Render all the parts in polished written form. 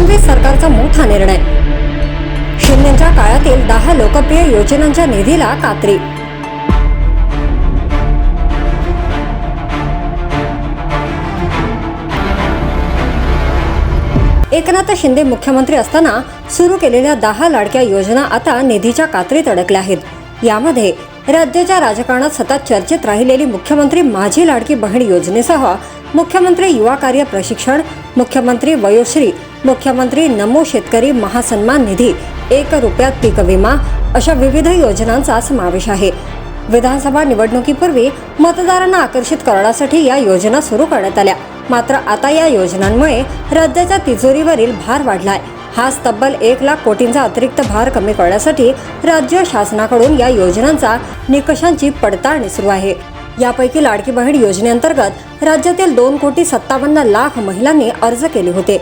फडणवीस सरकारचा मोठा निर्णय। शिंदेच्या काळातील 10 लोकप्रिय योजनांच्या निधीला कात्री। एकनाथ शिंदे मुख्यमंत्री असताना सुरू केलेल्या 10 लाडक्या योजना आता निधीच्या कात्रीत अडकल्या आहेत। यामध्ये राज्याच्या राजकारणात सतत चर्चेत राहिलेली मुख्यमंत्री माझी लाडकी बहीण योजनेसह मुख्यमंत्री युवा कार्य प्रशिक्षण, मुख्यमंत्री वयोश्री, मुख्यमंत्री नमो शेतकरी महासन्मान निधी, 1 रुपयात पीक विमा अशा विविध योजनांचा समावेश आहे। विधानसभा निवडणुकीपूर्वी मतदारांना आकर्षित करण्यासाठी या योजना सुरू करण्यात आल्या। मात्र आता या योजनांमुळे राज्याच्या तिजोरीवरील भार वाढलाय। हाच तब्बल 1 लाख कोटींचा अतिरिक्त भार कमी करण्यासाठी राज्य शासनाकडून या योजनांचा निकषांची पडताळणी सुरू आहे। यापैकी लाडकी बहीण योजनेअंतर्गत राज्यातील 2,57,00,000 महिलांनी अर्ज केले होते।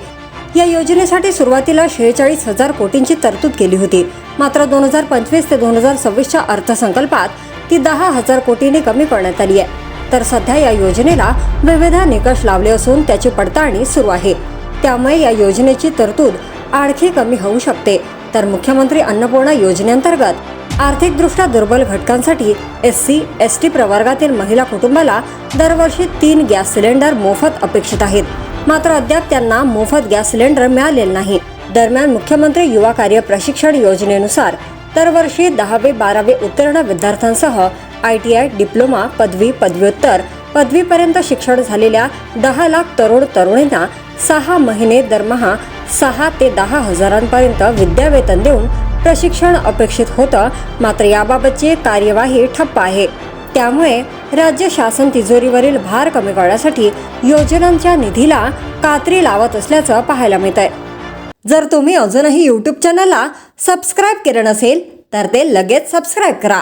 या योजनेसाठी सुरुवातीला 46,000 कोटींची तरतूद केली होती। मात्र 2025 ते 2026च्या अर्थसंकल्पात ती 10,000 कोटींनी कमी करण्यात आली आहे। तर सध्या या योजनेला विविध निकष लावले असून त्याची पडताळणी सुरू आहे। त्यामुळे या योजनेची तरतूद आणखी कमी होऊ शकते। तर मुख्यमंत्री अन्नपूर्णा योजनेअंतर्गत आर्थिकदृष्ट्या दुर्बल घटकांसाठी SC, ST प्रवर्गातील महिला कुटुंबाला दरवर्षी 3 गॅस सिलेंडर मोफत अपेक्षित आहेत। मात्र अद्याप त्यांना मोफत गॅस सिलेंडर मिळालेले नाही। दरम्यान मुख्यमंत्री युवा कार्य प्रशिक्षण योजनेनुसार दरवर्षी 10वे 12वे उत्तीर्ण विद्यार्थ्यांसह ITI, डिप्लोमा, पदवी, पदव्युत्तर, पदवीपर्यंत शिक्षण झालेल्या 10 लाख तरुण तरुणींना 6 महिने दरमहा 6 ते 10 हजारांपर्यंत विद्यावेतन देऊन प्रशिक्षण अपेक्षित होतं। मात्र याबाबतची कार्यवाही ठप्प आहे। त्यामुळे राज्य शासन तिजोरीवरील भार कमी करण्यासाठी योजनांच्या निधीला कात्री लावत असल्याचं पाहायला मिळतंय। जर तुम्ही अजूनही YouTube चॅनलला सबस्क्राईब केलं नसेल तर ते लगेच सबस्क्राईब करा।